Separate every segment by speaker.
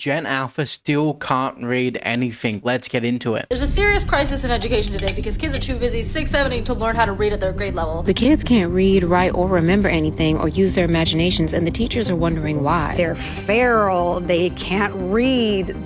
Speaker 1: Gen Alpha still can't read anything. Let's get into it.
Speaker 2: There's a serious crisis in education today because kids are too busy 6, 7 to learn how to read at their grade level.
Speaker 3: The kids can't read, write, or remember anything or use their imaginations, and the teachers are wondering why.
Speaker 4: They're feral, they can't read,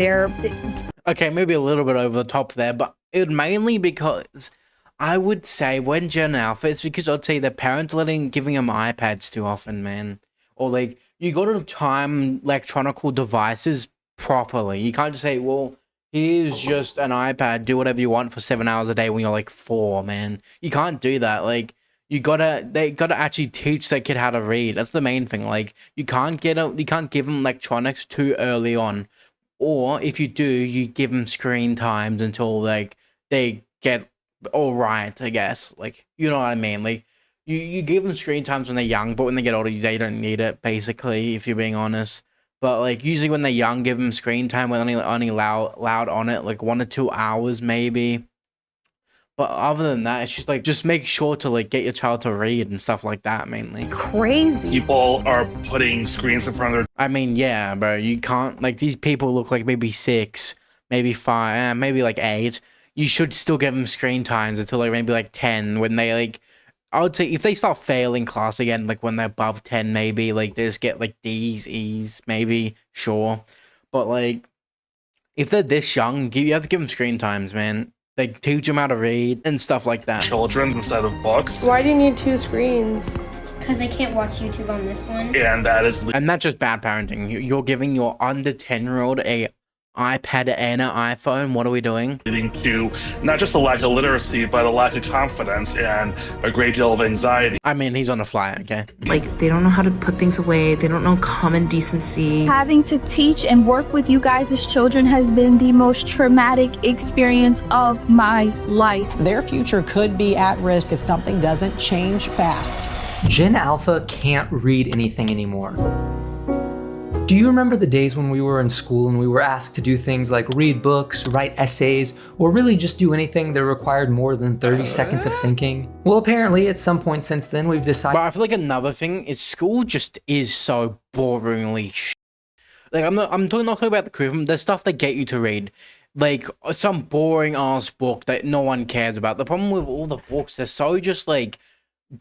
Speaker 1: Okay, maybe a little bit over the top there, but it would mainly because I would say when Gen Alpha, it's because I'd say the parents giving them iPads too often, man. Or like, you gotta time electronical devices properly. You can't just say, well, here's just an iPad, do whatever you want for 7 hours a day when you're like 4, man. You can't do that. Like, they gotta actually teach that kid how to read. That's the main thing. Like, you can't give them electronics too early on. Or if you do, you give them screen times until like they get all right, I guess. Like, you know what I mean? Like, you give them screen times when they're young, but when they get older, they don't need it, basically, if you're being honest. But like, usually when they're young, give them screen time when only allowed on it, like 1 to 2 hours maybe. But other than that, it's just like, just make sure to like get your child to read and stuff like that, mainly.
Speaker 4: crazy.
Speaker 5: People are putting screens in front of their
Speaker 1: I mean, yeah, bro, you can't, like, these people look like maybe 6, maybe 5, maybe like 8. You should still give them screen times until like maybe like 10, when they like, I would say if they start failing class again, like when they're above 10, maybe like they just get like D's, E's, maybe, sure. But like, if they're this young, you have to give them screen times, man. Like, teach them how to read and stuff like that.
Speaker 5: children instead of books.
Speaker 6: Why do you need 2 screens?
Speaker 7: Because I can't watch YouTube on this one.
Speaker 5: And that is
Speaker 1: And that's just bad parenting. You're giving your under 10-year-old a iPad and an iPhone. What are we doing?
Speaker 5: leading to not just a lack of literacy, but a lack of confidence and a great deal of anxiety.
Speaker 1: I mean, he's on a fly, okay?
Speaker 8: Like, they don't know how to put things away. They don't know common decency.
Speaker 9: Having to teach and work with you guys as children has been the most traumatic experience of my life.
Speaker 10: Their future could be at risk if something doesn't change fast.
Speaker 11: Gen Alpha can't read anything anymore. Do you remember the days when we were in school and we were asked to do things like read books, write essays, or really just do anything that required more than 30 seconds of thinking? Well, apparently at some point since then we've decided—
Speaker 1: But I feel like another thing is school just is so boringly Like, I'm talking not about the curriculum, the stuff they get you to read. Like, some boring ass book that no one cares about. The problem with all the books, they're so just like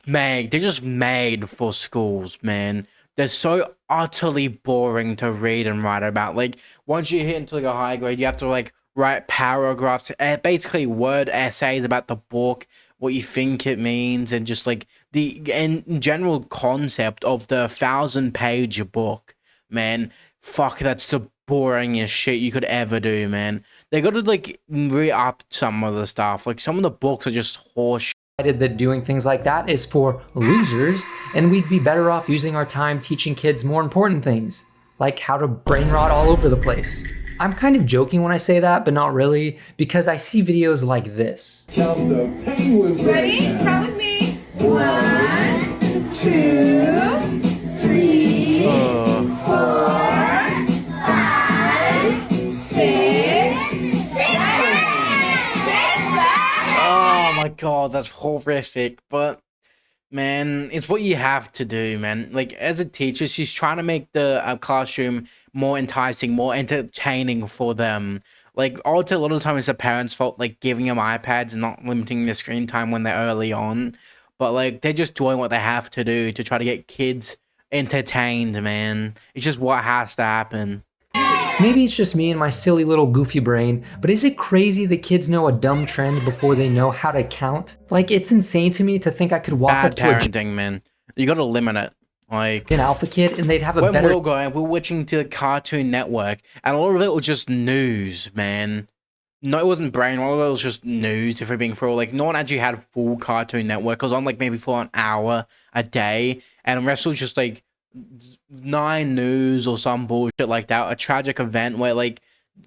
Speaker 1: they're just made for schools, man. They're so utterly boring to read and write about. Like, once you hit into like a high grade, you have to like write paragraphs, basically word essays about the book, what you think it means, and just like the general concept of the 1,000-page book, man. Fuck, that's the boringest shit you could ever do, man. They gotta like re-up some of the stuff. Like, some of the books are just horse.
Speaker 11: that doing things like that is for losers, and we'd be better off using our time teaching kids more important things, like how to brain rot all over the place. I'm kind of joking when I say that, but not really, because I see videos like this.
Speaker 12: Count the penguins.
Speaker 9: Ready? Count with me. 1, 2, 3, 4, 5, 6, 7.
Speaker 1: Oh my god, that's horrific. But man, it's what you have to do, man. Like, as a teacher, she's trying to make the classroom more enticing, more entertaining for them. Like, also a lot of the time it's the parents' fault, like giving them iPads and not limiting their screen time when they're early on. But like, they're just doing what they have to do to try to get kids entertained, man. It's just what has to happen.
Speaker 11: Maybe it's just me and my silly little goofy brain, but is it crazy that kids know a dumb trend before they know how to count? Like, it's insane to me to think I could walk up to
Speaker 1: parenting, man. You gotta limit it. Like,
Speaker 11: an alpha kid and they'd have a
Speaker 1: when
Speaker 11: better—
Speaker 1: we were watching to the Cartoon Network, and a lot of it was just news, man. No, it wasn't brain, a lot of it was just news, if we're being for all. Like, no one actually had a full Cartoon Network. It was on like maybe for an hour a day, and the rest was just like 9 News or some bullshit like that, a tragic event where like,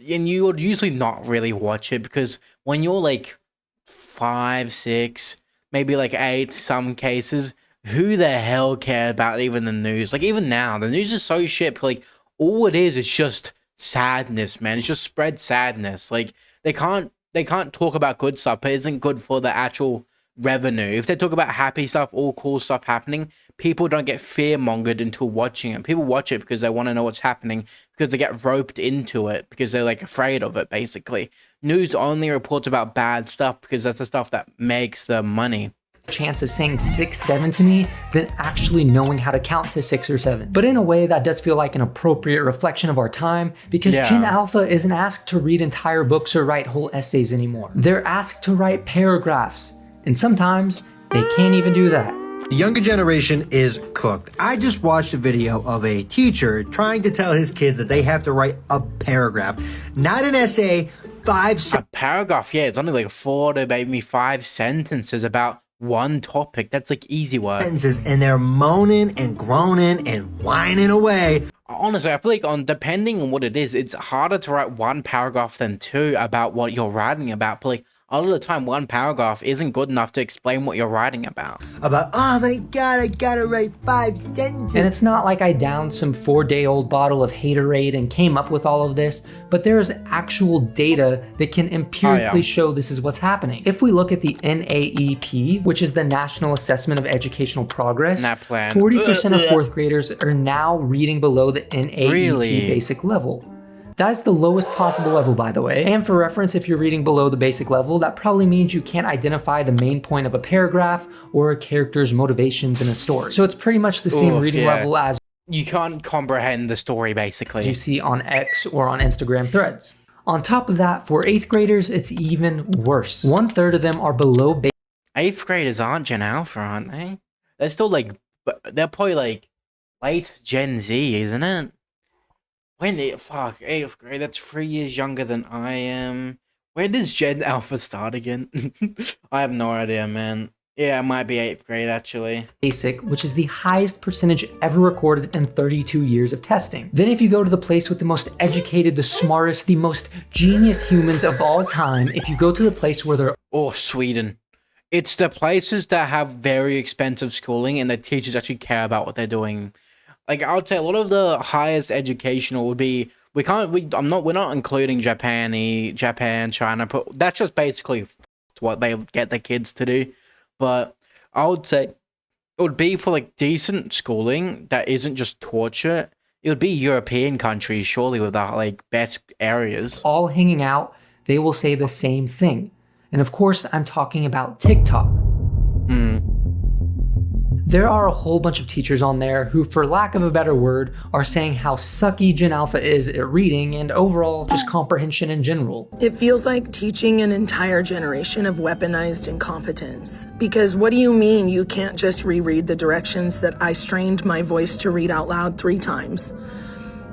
Speaker 1: and you would usually not really watch it because when you're like 5, 6, maybe like 8, some cases, who the hell cares about even the news? Like, even now, the news is so shit. Like, all it is just sadness, man. It's just spread sadness. Like, they can't talk about good stuff, but it isn't good for the actual revenue. If they talk about happy stuff, all cool stuff happening, people don't get fear-mongered into watching it. People watch it because they want to know what's happening, because they get roped into it, because they're like afraid of it, basically. News only reports about bad stuff because that's the stuff that makes the money.
Speaker 11: Chance of saying 6, 7 to me than actually knowing how to count to 6 or 7. But in a way, that does feel like an appropriate reflection of our time, because Gen Alpha isn't asked to read entire books or write whole essays anymore. They're asked to write paragraphs, and sometimes they can't even do that.
Speaker 6: The younger generation is cooked. I just watched a video of a teacher trying to tell his kids that they have to write a paragraph, not an essay, 5 sentences.
Speaker 1: A paragraph, yeah, it's only like 4 to maybe 5 sentences about one topic. That's like easy work.
Speaker 6: And they're moaning and groaning and whining away.
Speaker 1: Honestly, I feel like depending on what it is, it's harder to write 1 paragraph than 2 about what you're writing about. But like a lot of the time, 1 paragraph isn't good enough to explain what you're writing about.
Speaker 6: Oh my god, I gotta write 5 sentences.
Speaker 11: And it's not like I downed some 4-day-old bottle of Haterade and came up with all of this, but there's actual data that can empirically show this is what's happening. If we look at the NAEP, which is the National Assessment of Educational Progress, 40% of 4th graders are now reading below the NAEP basic level. That is the lowest possible level, by the way. And for reference, if you're reading below the basic level, that probably means you can't identify the main point of a paragraph or a character's motivations in a story. So it's pretty much the same reading level as
Speaker 1: you can't comprehend the story, basically.
Speaker 11: You see on X or on Instagram threads. On top of that, for 8th graders, it's even worse. 1/3 of them are below basic.
Speaker 1: 8th graders aren't Gen Alpha, aren't they? They're still like, they're probably like late Gen Z, isn't it? Fuck, 8th grade, that's 3 years younger than I am. Where does Gen Alpha start again? I have no idea, man. Yeah, it might be 8th grade, actually.
Speaker 11: Basic, which is the highest percentage ever recorded in 32 years of testing. Then if you go to the place with the most educated, the smartest, the most genius humans of all time, if you go to the place where they're...
Speaker 1: Oh, Sweden. It's the places that have very expensive schooling and the teachers actually care about what they're doing. Like, I would say a lot of the highest educational would be, we're not including Japan, China, but that's just basically what they get the kids to do. But I would say it would be for like decent schooling that isn't just torture. It would be European countries, surely, with the like best areas.
Speaker 11: All hanging out, they will say the same thing. And of course, I'm talking about TikTok. There are a whole bunch of teachers on there who, for lack of a better word, are saying how sucky Gen Alpha is at reading and overall just comprehension in general.
Speaker 12: It feels like teaching an entire generation of weaponized incompetence. Because what do you mean you can't just reread the directions that I strained my voice to read out loud 3 times?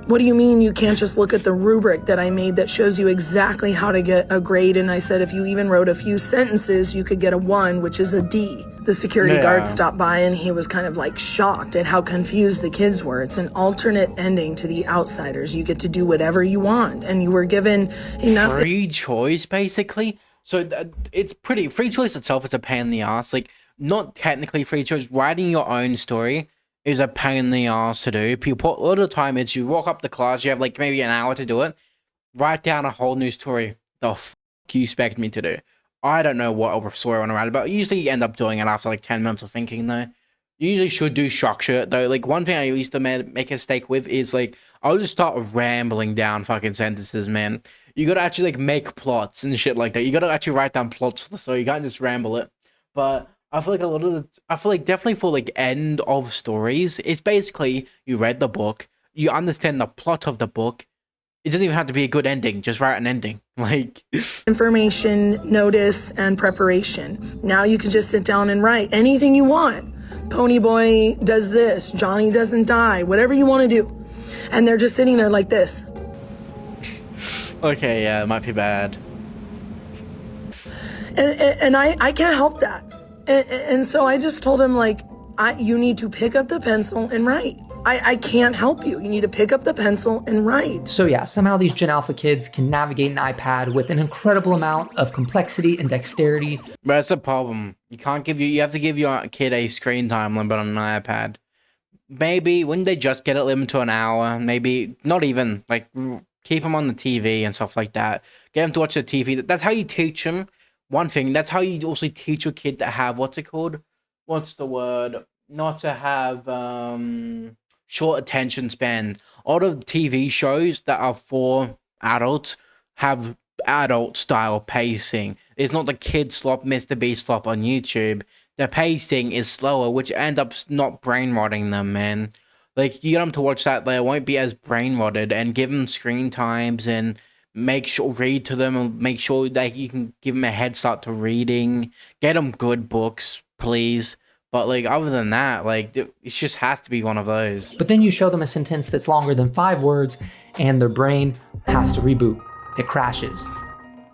Speaker 12: What do you mean you can't just look at the rubric that I made that shows you exactly how to get a grade, and I said if you even wrote a few sentences, you could get a 1, which is a D. The security guard stopped by and he was kind of like shocked at how confused the kids were. It's an alternate ending to The Outsiders. You get to do whatever you want, and you were given enough...
Speaker 1: Free choice, basically? So it's pretty... Free choice itself is a pain in the ass. Like, not technically free choice. Writing your own story is a pain in the ass to do. People, a lot of the time, it's you walk up to class, you have like maybe an hour to do it, write down a whole new story. The f*** you expect me to do? I don't know what story I want to write about. Usually you end up doing it after like 10 minutes of thinking, though. You usually should do structure, though. Like, one thing I used to make a mistake with is, like, I'll just start rambling down fucking sentences, man. You gotta actually, like, make plots and shit like that. You gotta actually write down plots for the story. You can't just ramble it. But I feel like definitely for, like, end of stories, it's basically you read the book, you understand the plot of the book. It doesn't even have to be a good ending. Just write an ending. Like...
Speaker 12: Information, notice, and preparation. Now you can just sit down and write anything you want. Ponyboy does this. Johnny doesn't die. Whatever you want to do. And they're just sitting there like this.
Speaker 1: Okay, yeah, it might be bad.
Speaker 12: And I can't help that. And so I just told him, like, you need to pick up the pencil and write. I can't help you. You need to pick up the pencil and write.
Speaker 11: So yeah, somehow these Gen Alpha kids can navigate an iPad with an incredible amount of complexity and dexterity.
Speaker 1: But that's a problem. You have to give your kid a screen time limit on an iPad. Maybe, wouldn't they just get it limited to an hour? Maybe, not even, like, keep them on the TV and stuff like that. Get them to watch the TV. That's how you teach them. One thing, that's how you also teach your kid to have, what's it called? What's the word? not to have short attention spans. All of TV shows that are for adults have adult style pacing. It's not the kid slop, Mr. Beast slop on YouTube. The pacing is slower, which ends up not brain rotting them, man. Like, you get them to watch that, they won't be as brain rotted, and give them screen times and read to them and make sure that you can give them a head start to reading. Get them good books, please. But, like, other than that, like, it just has to be one of those.
Speaker 11: But then you show them a sentence that's longer than 5 words, and their brain has to reboot. It crashes.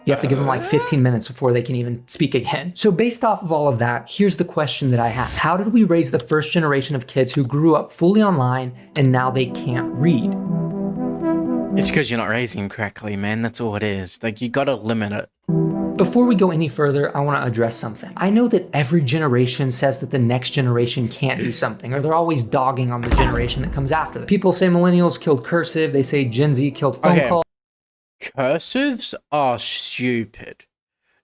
Speaker 11: You have to give them like 15 minutes before they can even speak again. So based off of all of that, here's the question that I have. How did we raise the first generation of kids who grew up fully online and now they can't read?
Speaker 1: It's because you're not raising them correctly, man. That's all it is. Like, you gotta limit it.
Speaker 11: Before we go any further, I want to address something. I know that every generation says that the next generation can't do something, or they're always dogging on the generation that comes after them. People say millennials killed cursive, they say Gen Z killed phone calls.
Speaker 1: Cursives are stupid.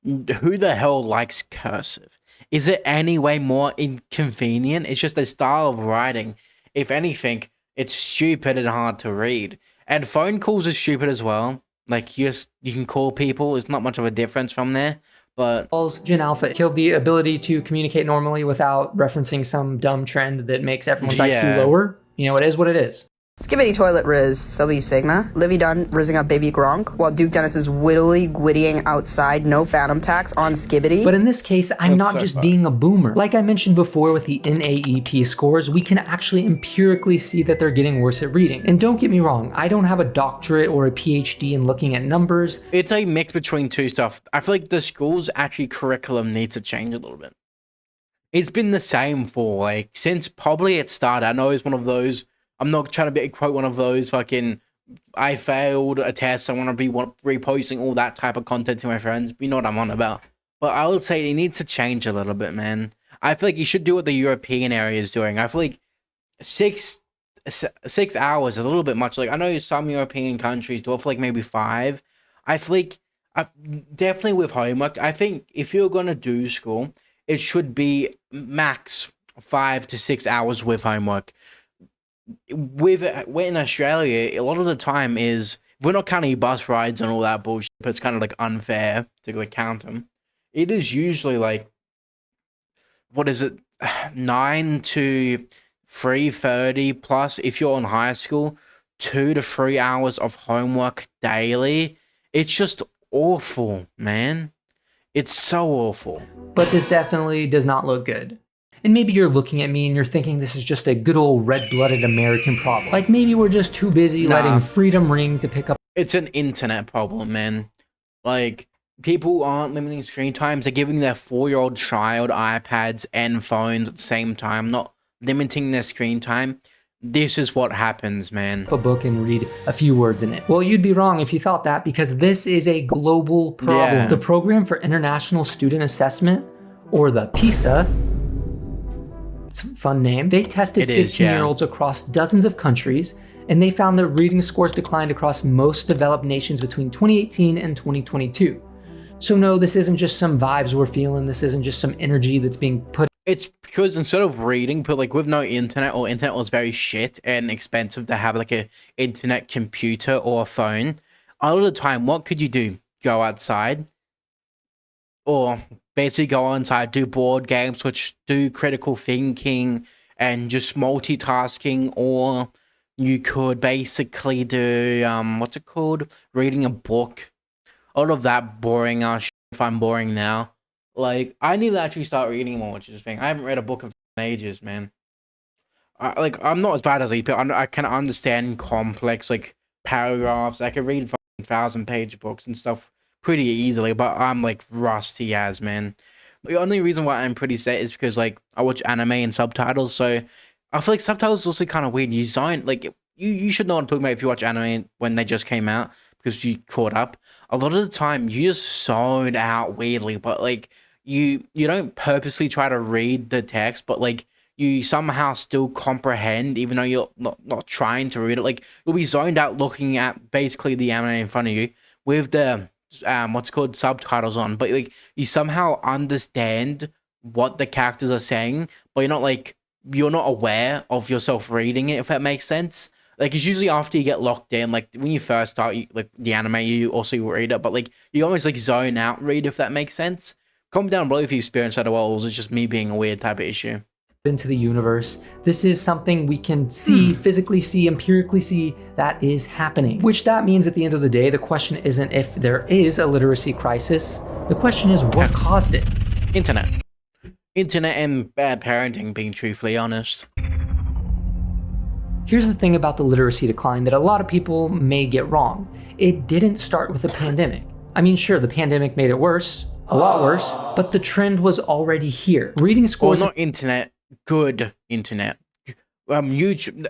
Speaker 1: Who the hell likes cursive? Is it any way more inconvenient? It's just a style of writing. If anything, it's stupid and hard to read. And phone calls are stupid as well. Like, you can call people. It's not much of a difference from there. But
Speaker 11: Gen Alpha killed the ability to communicate normally without referencing some dumb trend that makes everyone's IQ lower. You know, it is what it is.
Speaker 13: Skibbity Toilet Riz, W Sigma, Livy Dunn rizzing up Baby Gronk, while Duke Dennis is wittily gwittying outside no phantom tax on Skibbity.
Speaker 11: But in this case, I'm not just being a boomer. Like I mentioned before with the NAEP scores, we can actually empirically see that they're getting worse at reading. And don't get me wrong, I don't have a doctorate or a PhD in looking at numbers.
Speaker 1: It's a mix between two stuff. I feel like the school's actually curriculum needs to change a little bit. It's been the same for, like, since probably it started. I know it's one of those, I'm not trying to quote one of those fucking, I failed a test, I want to be reposting all that type of content to my friends. You know what I'm on about. But I would say it needs to change a little bit, man. I feel like you should do what the European area is doing. I feel like 6 hours is a little bit much. Like, I know some European countries do it for like maybe 5. I feel like, definitely with homework, I think if you're going to do school, it should be max 5 to 6 hours with homework. We're in Australia, a lot of the time is, we're not counting bus rides and all that bullshit, but it's kind of like unfair to like count them. It is usually like, what is it, 9 to 3:30 plus if you're in high school, 2 to 3 hours of homework daily. It's just awful, man. It's so awful.
Speaker 11: But this definitely does not look good. And maybe you're looking at me and you're thinking this is just a good old red-blooded American problem. Like maybe we're just too busy letting freedom ring to pick up.
Speaker 1: It's an internet problem, man. Like, people aren't limiting screen times. They're giving their 4-year-old child iPads and phones at the same time, not limiting their screen time. This is what happens, man.
Speaker 11: A book and read a few words in it. Well, you'd be wrong if you thought that, because this is a global problem.
Speaker 1: Yeah.
Speaker 11: The Program for International Student Assessment, or the PISA, it's a fun name. They tested 15-year-olds across dozens of countries, and they found that reading scores declined across most developed nations between 2018 and 2022. So no, this isn't just some vibes we're feeling. This isn't just some energy that's being put.
Speaker 1: It's because instead of reading, but like with no internet, or internet was very shit and expensive to have like a internet computer or a phone, a lot of the time, what could you do? Go outside, or basically go inside, do board games, which do critical thinking and just multitasking, or you could basically do, what's it called? Reading a book. All of that boring ass shit, if I'm boring now. Like, I need to actually start reading more, which is the thing. I haven't read a book in ages, man. I'm not as bad as these people. I can understand complex, like, paragraphs. I can read 1,000-page books and stuff pretty easily, but I'm like rusty as, man. The only reason why I'm pretty set is because like I watch anime and subtitles, so I feel like subtitles is also kind of weird. You zone, like, you should know what I'm talking about if you watch anime when they just came out, because you caught up. A lot of the time you just zone out weirdly, but like you don't purposely try to read the text, but like you somehow still comprehend even though you're not trying to read it. Like, you'll be zoned out looking at basically the anime in front of you with the what's called subtitles on, but like you somehow understand what the characters are saying, but you're not like you're not aware of yourself reading it, if that makes sense. Like, it's usually after you get locked in, like, when you first start, like, the anime, you also read it, but, like, you almost, like, zone out read, if that makes sense. Comment down below if you experience that as well, or it's just me being a weird type of issue.
Speaker 11: Into the universe. This is something we can see, physically see, empirically see that is happening. Which that means at the end of the day, the question isn't if there is a literacy crisis. The question is what caused it.
Speaker 1: Internet. Internet and bad parenting, being truthfully honest.
Speaker 11: Here's the thing about the literacy decline that a lot of people may get wrong. It didn't start with a pandemic. I mean, sure, the pandemic made it worse, a lot worse, but the trend was already here. Reading scores...
Speaker 1: Well, not internet, good internet. YouTube...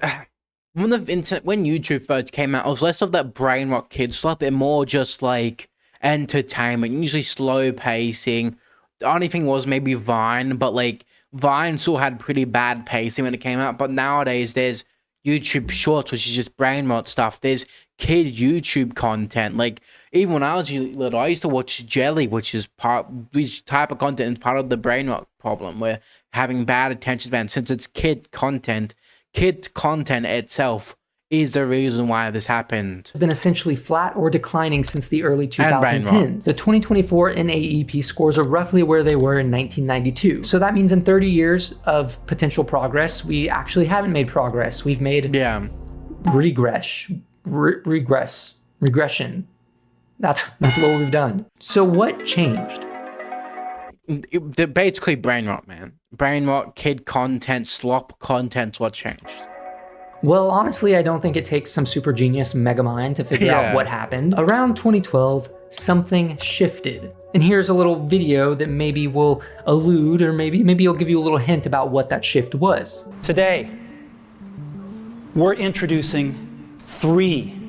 Speaker 1: When YouTube first came out, it was less of that brain rot kid slap and more just like entertainment, usually slow pacing. The only thing was maybe Vine, but like Vine still had pretty bad pacing when it came out, but nowadays there's YouTube Shorts, which is just brain rot stuff. There's kid YouTube content. Like, even when I was little, I used to watch Jelly, which type of content is part of the brain rot problem. We're having bad attention span. Since it's kid content itself is the reason why this happened.
Speaker 11: Been essentially flat or declining since the early 2010s. The 2024 NAEP scores are roughly where they were in 1992. So that means in 30 years of potential progress, we actually haven't made progress. We've made regression. That's what we've done. So what changed?
Speaker 1: Basically brain rot, man. Brain rot, kid content, slop content's what changed.
Speaker 11: Well, honestly, I don't think it takes some super genius megamind to figure out what happened. Around 2012, something shifted. And here's a little video that maybe will allude, or maybe it'll give you a little hint about what that shift was.
Speaker 14: Today, we're introducing 3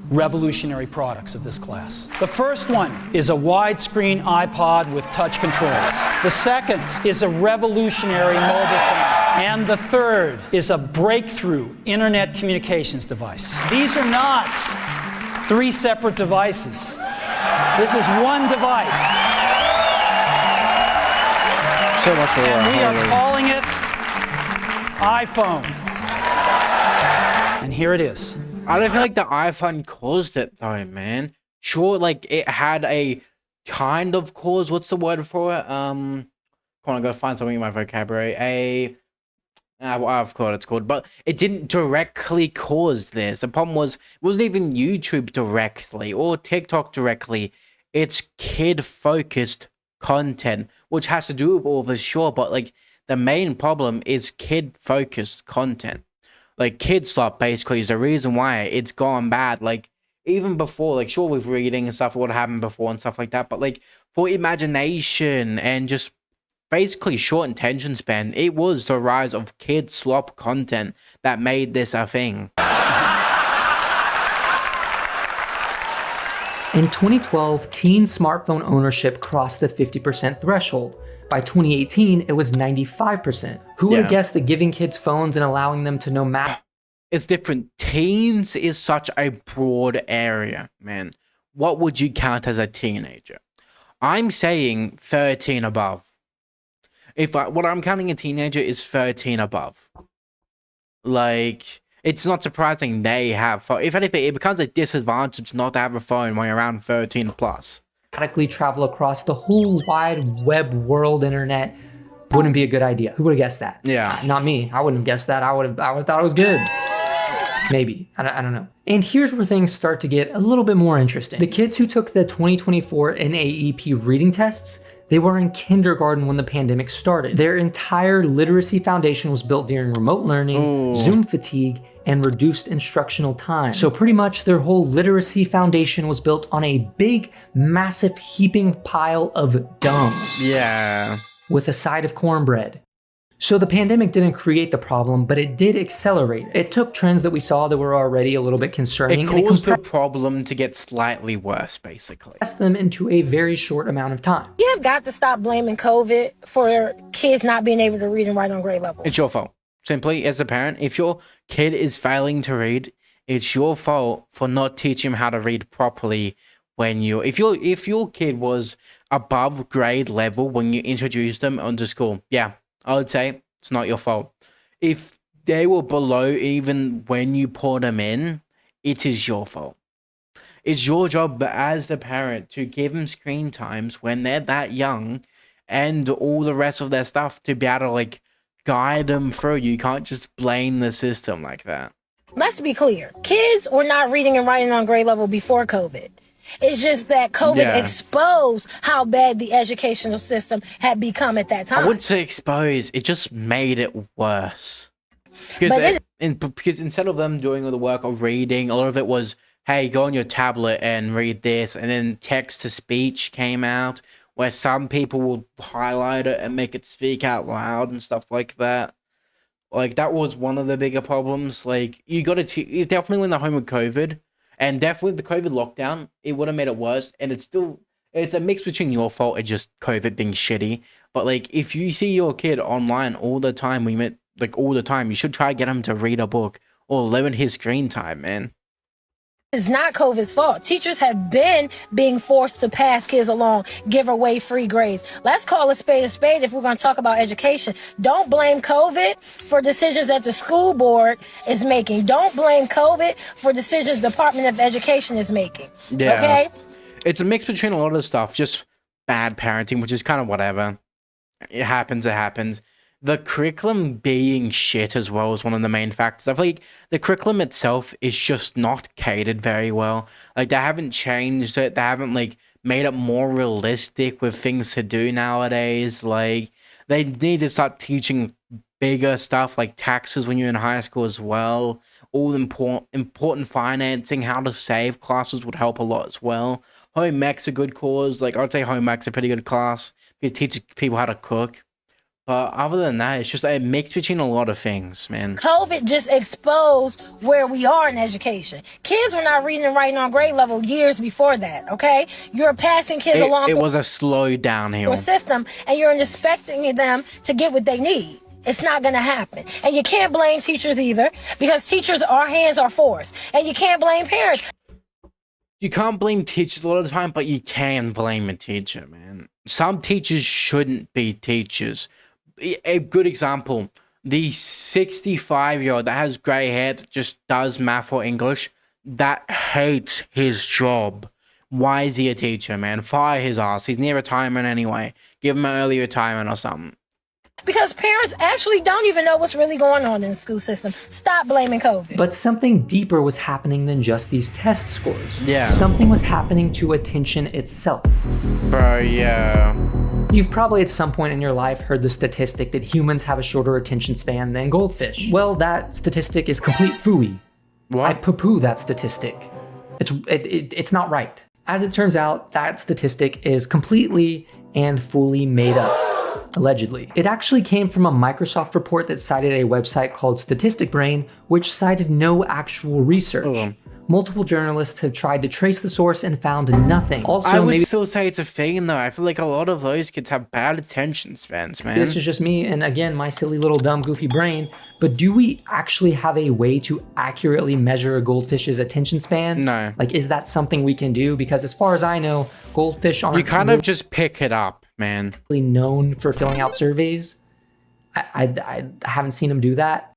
Speaker 14: revolutionary products of this class. The first one is a widescreen iPod with touch controls. The second is a revolutionary mobile phone. And the third is a breakthrough internet communications device. These are not 3 separate devices. This is one device.
Speaker 1: So much for
Speaker 14: and we are calling it iPhone. And here it is.
Speaker 1: I don't feel like the iPhone caused it though, man. Sure, like it had a kind of cause. What's the word for it? Come on, I gotta find something in my vocabulary. I forgot what it's called, but it didn't directly cause this. The problem was, it wasn't even YouTube directly or TikTok directly. It's kid-focused content, which has to do with all this, sure, but like the main problem is kid-focused content. Like, kid slop basically is the reason why it's gone bad. Like, even before, like, sure, with reading and stuff, what happened before and stuff like that, but like, for imagination and just basically short attention span, it was the rise of kid slop content that made this a thing.
Speaker 11: In 2012, teen smartphone ownership crossed the 50% threshold. By 2018, it was 95%. Who would have guessed that giving kids phones and allowing them to know math?
Speaker 1: It's different. Teens is such a broad area, man. What would you count as a teenager? I'm saying 13 above. What I'm counting a teenager is 13 above. Like, it's not surprising they have phone. If anything, it becomes a disadvantage not to have a phone when you're around 13 plus.
Speaker 11: Radically travel across the whole wide web world internet wouldn't be a good idea. Who would have guessed that?
Speaker 1: Yeah.
Speaker 11: Not me. I wouldn't have guessed that. I would have thought it was good. Maybe. I don't know. And here's where things start to get a little bit more interesting. The kids who took the 2024 NAEP reading tests, they were in kindergarten when the pandemic started. Their entire literacy foundation was built during remote learning, Zoom fatigue, and reduced instructional time. So pretty much their whole literacy foundation was built on a big, massive heaping pile of dung.
Speaker 1: Yeah.
Speaker 11: With a side of cornbread. So the pandemic didn't create the problem, but it did accelerate. It took trends that we saw that were already a little bit concerning.
Speaker 1: It caused the problem to get slightly worse, basically.
Speaker 11: Compressed them into a very short amount of time.
Speaker 15: You have got to stop blaming COVID for kids not being able to read and write on grade level.
Speaker 1: It's your fault. Simply, as a parent, if your kid is failing to read, it's your fault for not teaching them how to read properly when if your kid was above grade level when you introduced them onto school, yeah, I would say It's not your fault. If they were below even when you put them in, it is your fault. It's your job as the parent to give them screen times when they're that young and all the rest of their stuff to be able to like guide them through. You can't just blame the system like that.
Speaker 15: Let's be clear. Kids were not reading and writing on grade level before COVID. It's just that COVID exposed how bad the educational system had become at that time.
Speaker 1: I wouldn't say expose. It just made it worse. Because instead of them doing all the work of reading, a lot of it was, hey, go on your tablet and read this. And then text-to-speech came out, where some people will highlight it and make it speak out loud and stuff like that. Like, that was one of the bigger problems. Like, you got to definitely when they're home with COVID, and definitely the COVID lockdown, it would have made it worse. And it's a mix between your fault and just COVID being shitty. But, like, if you see your kid online all the time, all the time, you should try to get him to read a book or limit his screen time, man.
Speaker 15: It's not COVID's fault. Teachers have been being forced to pass kids along, give away free grades. Let's call a spade if we're going to talk about education. Don't blame COVID for decisions that the school board is making. Don't blame COVID for decisions the Department of Education is making.
Speaker 1: Yeah.
Speaker 15: Okay?
Speaker 1: It's a mix between a lot of stuff, just bad parenting, which is kind of whatever. It happens. The curriculum being shit as well is one of the main factors. I feel like the curriculum itself is just not catered very well. Like, they haven't changed it. They haven't, like, made it more realistic with things to do nowadays. Like, they need to start teaching bigger stuff like taxes when you're in high school as well. All important financing, how to save classes would help a lot as well. Home ec's a good cause. Like, I'd say home ec's a pretty good class. It teaches people how to cook. But other than that, it's just a mix between a lot of things, man.
Speaker 15: COVID just exposed where we are in education. Kids were not reading and writing on grade level years before that, okay? You're passing kids along.
Speaker 1: It was a slow downhill
Speaker 15: system, and you're expecting them to get what they need. It's not going to happen. And you can't blame teachers either, because teachers, our hands are forced. And you can't blame parents.
Speaker 1: You can't blame teachers a lot of the time, but you can blame a teacher, man. Some teachers shouldn't be teachers. A good example, the 65-year-old that has grey hair that just does math or English, that hates his job. Why is he a teacher, man? Fire his ass. He's near retirement anyway. Give him an early retirement or something.
Speaker 15: Because parents actually don't even know what's really going on in the school system. Stop blaming COVID.
Speaker 11: But something deeper was happening than just these test scores.
Speaker 1: Yeah.
Speaker 11: Something was happening to attention itself.
Speaker 1: Bro, yeah.
Speaker 11: You've probably at some point in your life heard the statistic that humans have a shorter attention span than goldfish. Well, that statistic is complete phooey.
Speaker 1: What?
Speaker 11: I poo-poo that statistic. It's not right. As it turns out, that statistic is completely and fully made up, allegedly. It actually came from a Microsoft report that cited a website called Statistic Brain, which cited no actual research. Multiple journalists have tried to trace the source and found nothing. Also,
Speaker 1: I would still say it's a thing, though. I feel like a lot of those kids have bad attention spans, man.
Speaker 11: This is just me, and again, my silly little dumb goofy brain, but do we actually have a way to accurately measure a goldfish's attention span?
Speaker 1: No.
Speaker 11: Like, is that something we can do? Because as far as I know, goldfish aren't
Speaker 1: You kind of just pick it up, man.
Speaker 11: Really known for filling out surveys. I haven't seen them do that.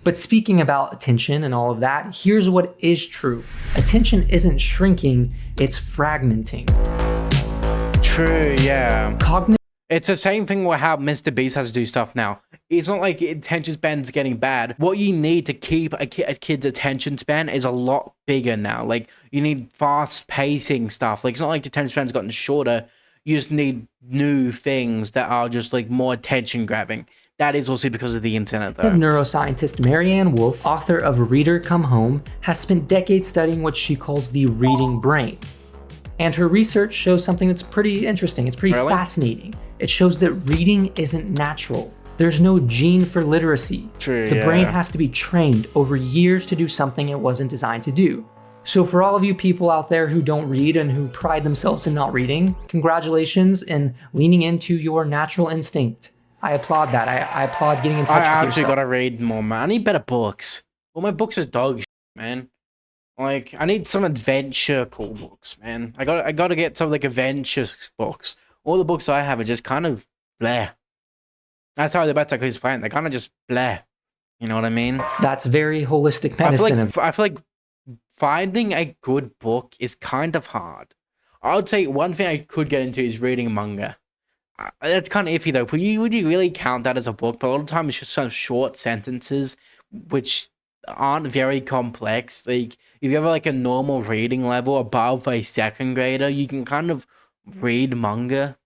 Speaker 11: But speaking about attention and all of that, here's what is true. Attention isn't shrinking, it's fragmenting.
Speaker 1: True, yeah. It's the same thing with how Mr. Beast has to do stuff now. It's not like attention span's getting bad. What you need to keep a kid's attention span is a lot bigger now. Like, you need fast pacing stuff. Like, it's not like the attention span's gotten shorter. You just need new things that are just like more attention grabbing. That is also because of the internet, though.
Speaker 11: Neuroscientist Marianne Wolf, author of Reader Come Home, has spent decades studying what she calls the reading brain. And her research shows something that's pretty interesting. It's pretty fascinating. It shows that reading isn't natural. There's no gene for literacy.
Speaker 1: True,
Speaker 11: the brain has to be trained over years to do something it wasn't designed to do. So for all of you people out there who don't read and who pride themselves in not reading, congratulations in leaning into your natural instinct. I applaud that. I applaud getting in touch with yourself.
Speaker 1: I actually gotta read more, man. I need better books. All my books is dog shit, man. Like, I need some adventure cool books, man. I gotta get some like adventure books. All the books I have are just kind of bleh. That's how the better kids playing. They kind of just bleh. You know what I mean?
Speaker 11: That's very holistic medicine.
Speaker 1: I feel like finding a good book is kind of hard. I would say one thing I could get into is reading manga. That's kind of iffy though. Would you really count that as a book? But a lot of the time it's just some short sentences which aren't very complex. Like if you have like a normal reading level above a second grader, you can kind of read manga.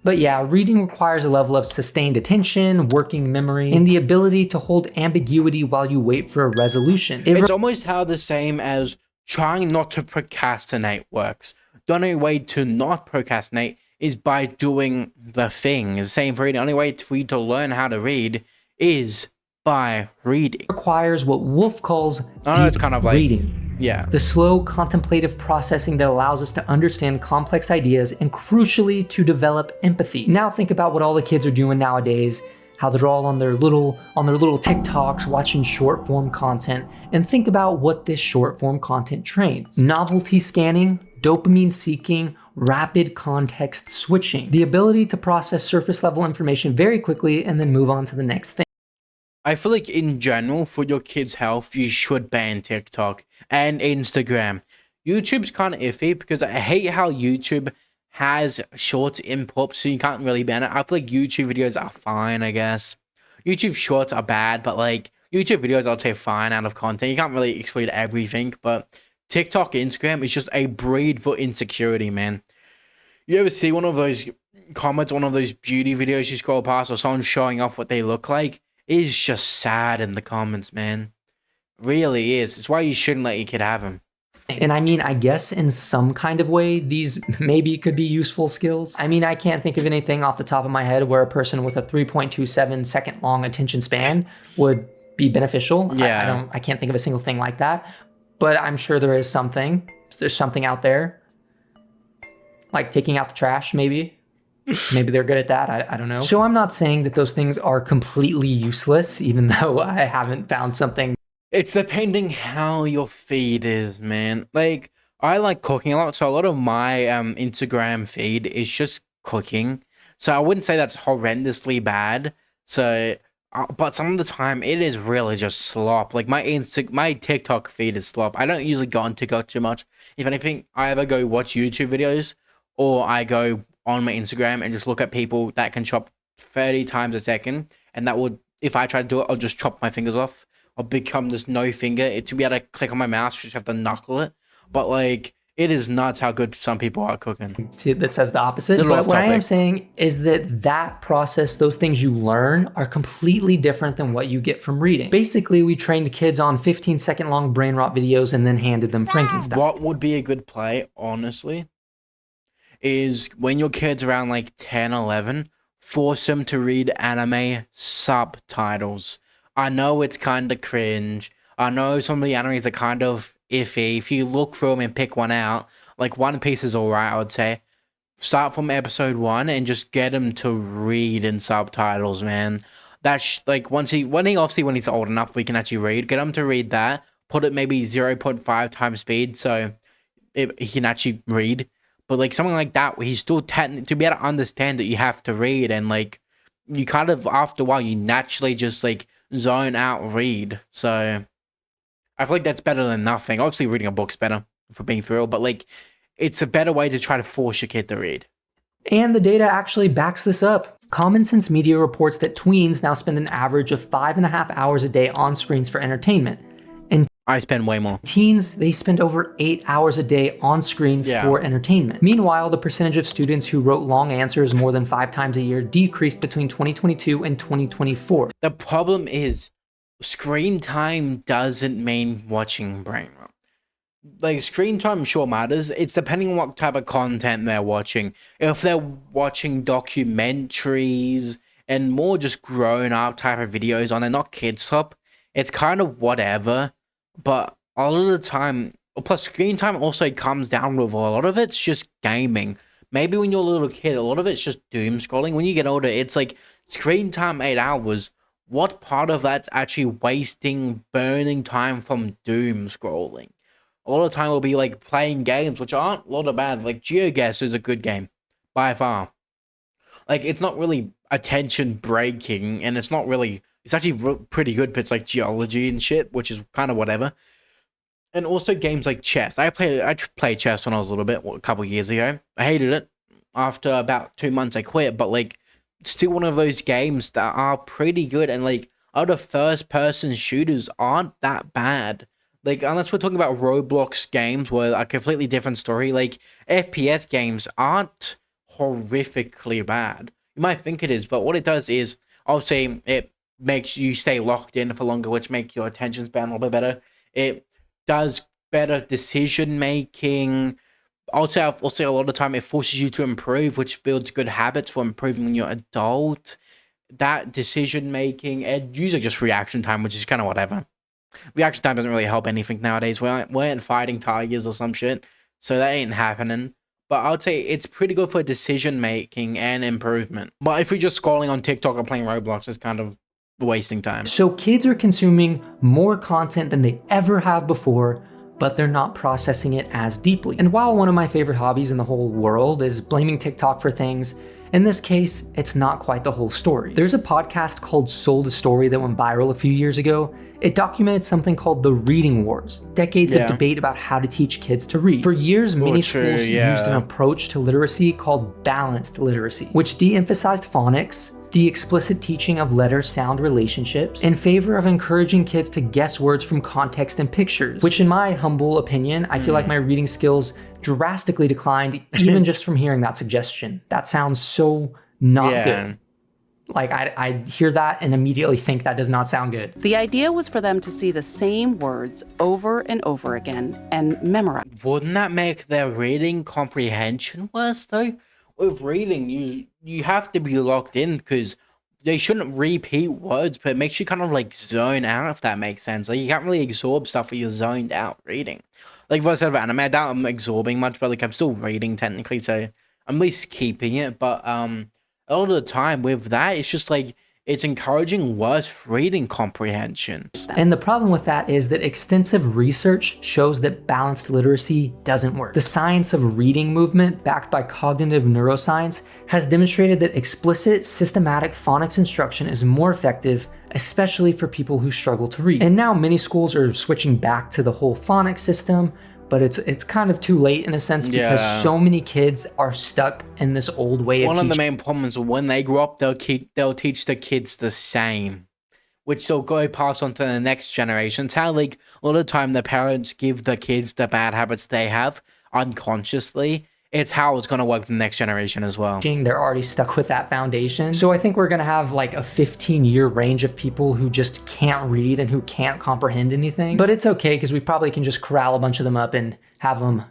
Speaker 11: But yeah, reading requires a level of sustained attention, working memory, and the ability to hold ambiguity while you wait for a resolution.
Speaker 1: It's almost how the same as trying not to procrastinate works. The only way to not procrastinate is by doing the thing. The same for reading. The only way for you to learn how to read is by reading.
Speaker 11: Requires what Wolf calls
Speaker 1: it's kind of like
Speaker 11: reading.
Speaker 1: Yeah.
Speaker 11: The slow contemplative processing that allows us to understand complex ideas and crucially to develop empathy. Now think about what all the kids are doing nowadays, how they're all on their little TikToks watching short form content, and think about what this short form content trains. Novelty scanning, dopamine seeking, rapid context switching, the ability to process surface level information very quickly and then move on to the next thing.
Speaker 1: I feel like in general, for your kids' health, you should ban TikTok and Instagram. YouTube's kind of iffy because I hate how YouTube has short input, so you can't really ban it. I feel like YouTube videos are fine, I guess. YouTube shorts are bad, but like YouTube videos, I'll say fine out of content. You can't really exclude everything, but TikTok, Instagram is just a breed for insecurity, man. You ever see one of those comments, one of those beauty videos you scroll past, or someone showing off what they look like? Is just sad in the comments, man. Really is. It's why you shouldn't let your kid have them.
Speaker 11: And I mean, I guess in some kind of way, these maybe could be useful skills. I mean, I can't think of anything off the top of my head where a person with a 3.27 second long attention span would be beneficial.
Speaker 1: Yeah.
Speaker 11: I can't think of a single thing like that, but I'm sure there is something. There's something out there. Like taking out the trash, maybe. Maybe they're good at that. I don't know. So I'm not saying that those things are completely useless, even though I haven't found something.
Speaker 1: It's depending how your feed is, man. Like, I like cooking a lot, so a lot of my Instagram feed is just cooking. So I wouldn't say that's horrendously bad. So, but some of the time, it is really just slop. Like, my TikTok feed is slop. I don't usually go on TikTok too much. If anything, I either go watch YouTube videos, or I go on my Instagram and just look at people that can chop 30 times a second, and that would, if I try to do it, I'll just chop my fingers off. I'll become this no finger. To be able to click on my mouse, you just have to knuckle it. But like, it is nuts how good some people are cooking.
Speaker 11: That says the opposite. But what I am saying is that process, those things you learn, are completely different than what you get from reading. Basically, we trained kids on 15-second long brain rot videos and then handed them Frankenstein.
Speaker 1: What would be a good play, honestly, is when your kid's around like 10, 11, force them to read anime subtitles. I know it's kind of cringe. I know some of the animes are kind of iffy. If you look through them and pick one out, like One Piece is alright, I would say. Start from episode 1 and just get him to read in subtitles, man. That's like when he's old enough, we can actually read. Get him to read that. Put it maybe 0.5 times speed so he can actually read. But like something like that, where he's still to be able to understand that you have to read, and like you kind of after a while you naturally just like zone out read. So I feel like that's better than nothing. Obviously, reading a book's better for being real, but like it's a better way to try to force your kid to read.
Speaker 11: And the data actually backs this up. Common Sense Media reports that tweens now spend an average of 5.5 hours a day on screens for entertainment. And
Speaker 1: I spend way more.
Speaker 11: Teens, they spend over 8 hours a day on screens for entertainment. Meanwhile, the percentage of students who wrote long answers more than 5 times a year decreased between 2022 and 2024.
Speaker 1: The problem is screen time doesn't mean watching brain rot. Like, screen time sure matters. It's depending on what type of content they're watching. If they're watching documentaries and more just grown-up type of videos on, they're not kids stuff, it's kind of whatever. But a lot of the time, plus screen time also comes down with a lot of it's just gaming. Maybe when you're a little kid, a lot of it's just doom scrolling. When you get older, it's like screen time 8 hours. What part of that's actually wasting, burning time from doom scrolling? A lot of the time will be like playing games, which aren't a lot of bad. Like GeoGuess is a good game, by far. Like, it's not really attention breaking, and it's not really. It's actually pretty good, but it's like geology and shit, which is kind of whatever. And also games like chess. I played chess when I was a little bit, a couple years ago. I hated it. After about 2 months, I quit. But like, still one of those games that are pretty good, and like other first-person shooters aren't that bad. Like, unless we're talking about Roblox games where a completely different story, like FPS games aren't horrifically bad. You might think it is, but what it does is, I'll say it makes you stay locked in for longer, which makes your attention span a little bit better. It does better decision making. Also, a lot of the time it forces you to improve, which builds good habits for improving when you're adult. That decision making, and usually just reaction time, which is kind of whatever. Reaction time doesn't really help anything nowadays. We ain't fighting tigers or some shit, so that ain't happening. But I would say it's pretty good for decision making and improvement. But if you're just scrolling on TikTok or playing Roblox, it's kind of wasting time.
Speaker 11: So kids are consuming more content than they ever have before, but they're not processing it as deeply. And while one of my favorite hobbies in the whole world is blaming TikTok for things, in this case, it's not quite the whole story. There's a podcast called Sold a Story that went viral a few years ago. It documented something called the Reading Wars, decades of debate about how to teach kids to read. For years, many schools used an approach to literacy called balanced literacy, which de-emphasized phonics, the explicit teaching of letter-sound relationships, in favor of encouraging kids to guess words from context and pictures, which in my humble opinion, I feel like my reading skills drastically declined even just from hearing that suggestion. That sounds so not good. Like, I hear that and immediately think that does not sound good.
Speaker 16: The idea was for them to see the same words over and over again and memorize.
Speaker 1: Wouldn't that make their reading comprehension worse, though? With reading, you have to be locked in, because they shouldn't repeat words, but it makes you kind of like zone out, if that makes sense. Like, you can't really absorb stuff when you're zoned out reading. Like, if I said of anime, I doubt I'm absorbing much, but like, I'm still reading technically, so I'm at least keeping it. But a lot of the time with that, it's just like, it's encouraging worse reading comprehension.
Speaker 11: And the problem with that is that extensive research shows that balanced literacy doesn't work. The science of reading movement, backed by cognitive neuroscience, has demonstrated that explicit, systematic phonics instruction is more effective, especially for people who struggle to read. And now many schools are switching back to the whole phonics system, but it's kind of too late in a sense, because so many kids are stuck in this old way of teaching.
Speaker 1: One of the main problems is when they grow up, they'll teach the kids the same, which they'll go pass on to the next generation. It's how, like, a lot of the time the parents give the kids the bad habits they have unconsciously. It's how it's going to work for the next generation as well.
Speaker 11: They're already stuck with that foundation. So I think we're going to have like a 15-year range of people who just can't read and who can't comprehend anything. But it's okay, because we probably can just corral a bunch of them up and have them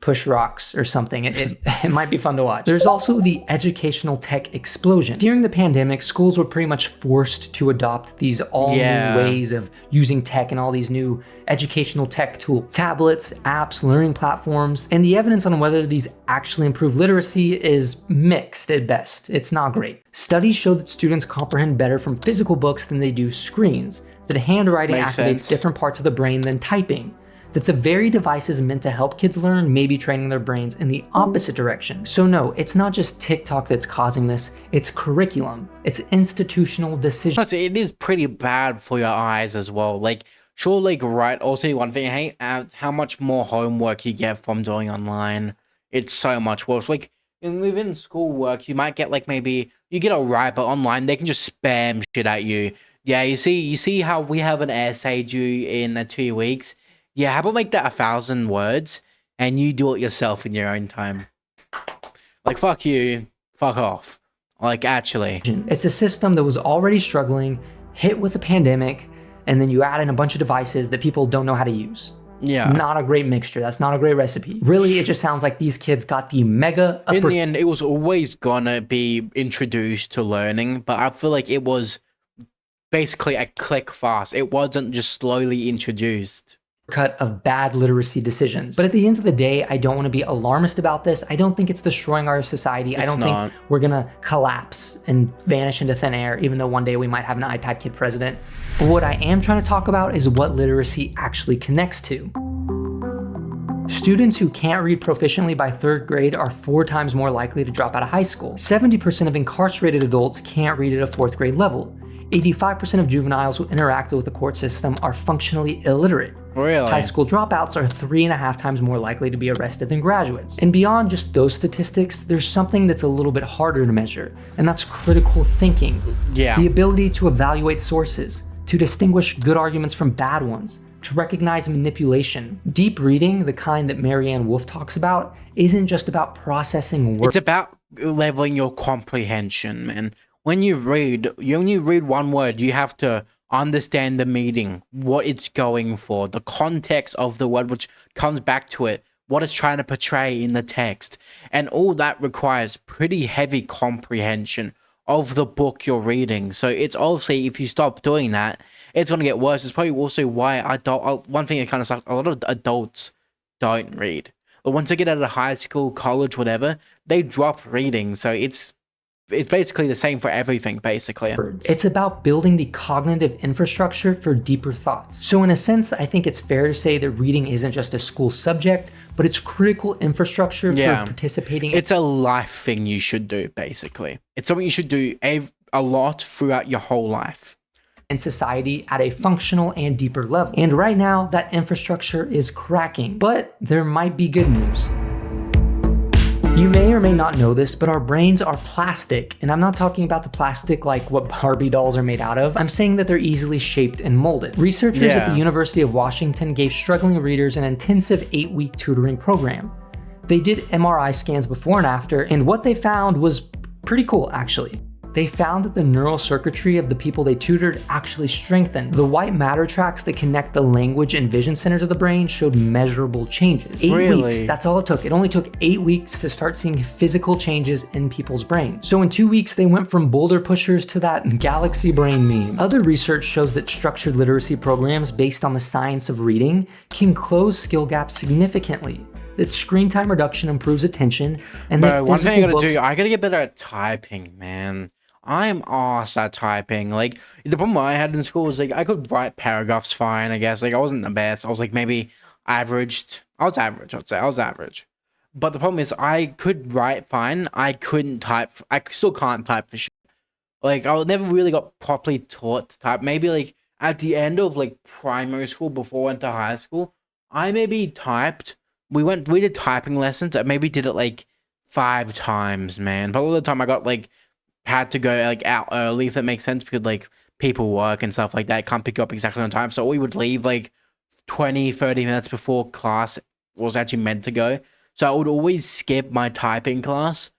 Speaker 11: push rocks or something. It might be fun to watch. There's also the educational tech explosion. During the pandemic, schools were pretty much forced to adopt these all new ways of using tech and all these new educational tech tools, tablets, apps, learning platforms, and the evidence on whether these actually improve literacy is mixed at best. It's not great. Studies show that students comprehend better from physical books than they do screens, that handwriting activates different parts of the brain than typing, that the very devices meant to help kids learn may be training their brains in the opposite direction. So no, it's not just TikTok that's causing this, it's curriculum, it's institutional decisions.
Speaker 1: It is pretty bad for your eyes as well. Like, sure, like, right, also one thing, I hate how much more homework you get from doing online. It's so much worse. Like, within schoolwork, you might get, like, maybe, you get alright, but online, they can just spam shit at you. Yeah, you see how we have an essay due in 2 weeks? Yeah, how about make that 1,000 words and you do it yourself in your own time? Like, fuck you, fuck off. Like, actually.
Speaker 11: It's a system that was already struggling, hit with the pandemic, and then you add in a bunch of devices that people don't know how to use.
Speaker 1: Yeah.
Speaker 11: Not a great mixture. That's not a great recipe. Really, it just sounds like these kids got the mega
Speaker 1: In the end, it was always gonna be introduced to learning, but I feel like it was basically a click fast. It wasn't just slowly introduced.
Speaker 11: Cut of bad literacy decisions. But at the end of the day, I don't want to be alarmist about this. I don't think it's destroying our society. I don't think we're gonna collapse and vanish into thin air, even though one day we might have an iPad kid president. But what I am trying to talk about is what literacy actually connects to. Students who can't read proficiently by 3rd grade are 4 times more likely to drop out of high school. 70% of incarcerated adults can't read at a 4th grade level. 85% of juveniles who interact with the court system are functionally illiterate.
Speaker 1: Really?
Speaker 11: High school dropouts are 3.5 times more likely to be arrested than graduates. And beyond just those statistics, there's something that's a little bit harder to measure, and that's critical thinking.
Speaker 1: Yeah.
Speaker 11: The ability to evaluate sources, to distinguish good arguments from bad ones, to recognize manipulation. Deep reading, the kind that Marianne Wolf talks about, isn't just about processing words.
Speaker 1: It's about leveling your comprehension, man. When you read one word, you have to understand the meaning, what it's going for, the context of the word, which comes back to it, what it's trying to portray in the text. And all that requires pretty heavy comprehension of the book you're reading. So it's obviously, if you stop doing that, it's going to get worse. It's probably also why one thing that kind of sucks, a lot of adults don't read. But once they get out of high school, college, whatever, they drop reading. So it's basically the same for everything, basically.
Speaker 11: It's about building the cognitive infrastructure for deeper thoughts. So in a sense, I think it's fair to say that reading isn't just a school subject, but it's critical infrastructure for participating.
Speaker 1: It's a life thing you should do, basically. It's something you should do a lot throughout your whole life.
Speaker 11: In society at a functional and deeper level. And right now, that infrastructure is cracking. But there might be good news. You may or may not know this, but our brains are plastic, and I'm not talking about the plastic like what Barbie dolls are made out of. I'm saying that they're easily shaped and molded. Researchers at the University of Washington gave struggling readers an intensive 8-week tutoring program. They did MRI scans before and after, and what they found was pretty cool, actually. They found that the neural circuitry of the people they tutored actually strengthened. The white matter tracks that connect the language and vision centers of the brain showed measurable changes. 8 weeks, that's all it took. It only took 8 weeks to start seeing physical changes in people's brains. So in 2 weeks, they went from boulder pushers to that galaxy brain meme. Other research shows that structured literacy programs based on the science of reading can close skill gaps significantly. That screen time reduction improves attention, and that
Speaker 1: one thing I gotta
Speaker 11: books
Speaker 1: do, I gotta get better at typing, man. I'm ass at typing. Like, the problem I had in school was, like, I could write paragraphs fine, I guess. Like, I wasn't the best. I was, like, maybe averaged. I was average, I'd say. I was average. But the problem is, I could write fine. I couldn't type. I still can't type for shit. Like, I never really got properly taught to type. Maybe, like, at the end of, like, primary school, before I went to high school, I maybe typed. We did typing lessons. I maybe did it, like, 5 times, man. But all the time I got, like, had to go like out early, if that makes sense, because like people work and stuff like that, can't pick you up exactly on time. So we would leave like 20-30 minutes before class was actually meant to go. So I would always skip my typing class.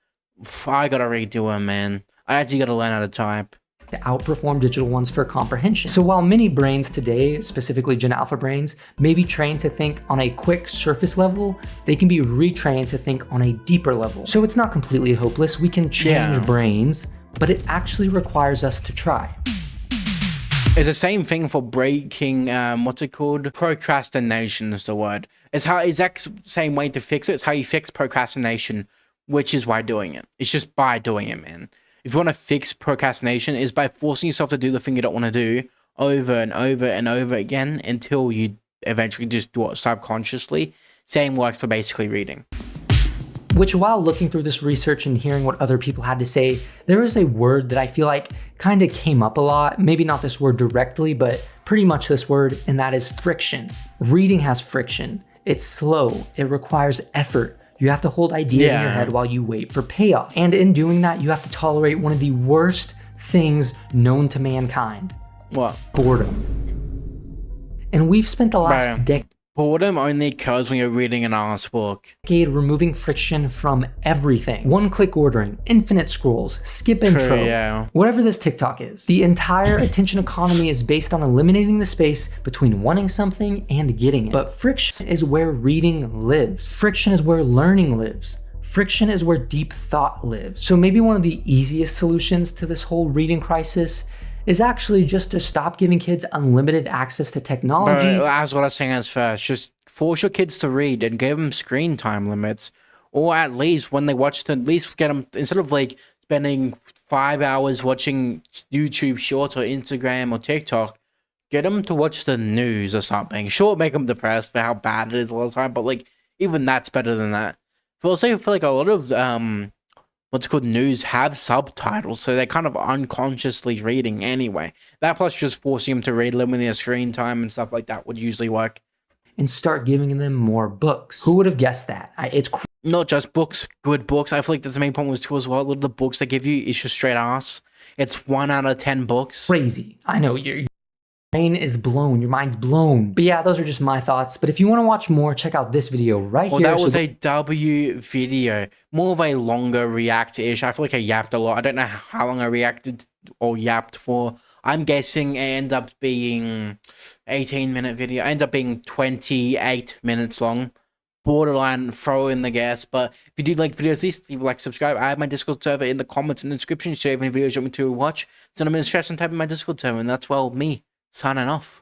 Speaker 1: I gotta redo it, man. I actually gotta learn how to type.
Speaker 11: To outperform digital ones for comprehension. So while many brains today, specifically Gen Alpha brains, may be trained to think on a quick surface level, they can be retrained to think on a deeper level. So it's not completely hopeless. We can change brains, but it actually requires us to try.
Speaker 1: It's the same thing for breaking, what's it called? Procrastination is the word. It's the exact same way to fix it. It's how you fix procrastination, which is by doing it. It's just by doing it, man. If you want to fix procrastination, it's by forcing yourself to do the thing you don't want to do over and over and over again until you eventually just do it subconsciously. Same works for basically reading.
Speaker 11: Which, while looking through this research and hearing what other people had to say, there is a word that I feel like kind of came up a lot. Maybe not this word directly, but pretty much this word, and that is friction. Reading has friction. It's slow. It requires effort. You have to hold ideas in your head while you wait for payoff. And in doing that, you have to tolerate one of the worst things known to mankind.
Speaker 1: What?
Speaker 11: Boredom. And we've spent the last decade.
Speaker 1: Boredom only occurs when you're reading an ass book.
Speaker 11: Removing friction from everything. One-click ordering, infinite scrolls, skip intro, whatever this TikTok is. The entire attention economy is based on eliminating the space between wanting something and getting it. But friction is where reading lives. Friction is where learning lives. Friction is where deep thought lives. So maybe one of the easiest solutions to this whole reading crisis is actually just to stop giving kids unlimited access to technology.
Speaker 1: But that's what I was saying as first. Just force your kids to read and give them screen time limits. Or at least when they watch, at least get them, instead of like spending 5 hours watching YouTube Shorts or Instagram or TikTok, get them to watch the news or something. Sure, make them depressed for how bad it is all the time, but like, Even that's better than that. But also, I feel like a lot of what's called news have subtitles, so they're kind of unconsciously reading anyway. That plus just forcing them to read, limiting their screen time and stuff like that would usually work.
Speaker 11: And start giving them more books. Who would have guessed that? It's
Speaker 1: not just books, good books. I feel like that's the main point was too as well. A lot of the books they give you is just straight ass. It's 1 out of 10 books.
Speaker 11: Crazy. I know your brain is blown. Your mind's blown. But yeah, those are just my thoughts. But if you want to watch more, check out this video right here.
Speaker 1: Well, that was a W video. More of a longer react-ish. I feel like I yapped a lot. I don't know how long I reacted or yapped for. I'm guessing it ended up being 18-minute video. It ended up being 28 minutes long. Borderline throw in the gas. But if you do like videos, please leave a like, subscribe. I have my Discord server in the comments and the description. So if any videos you want me to watch, send them in the chat and type in my Discord server. And that's, well, me signing off.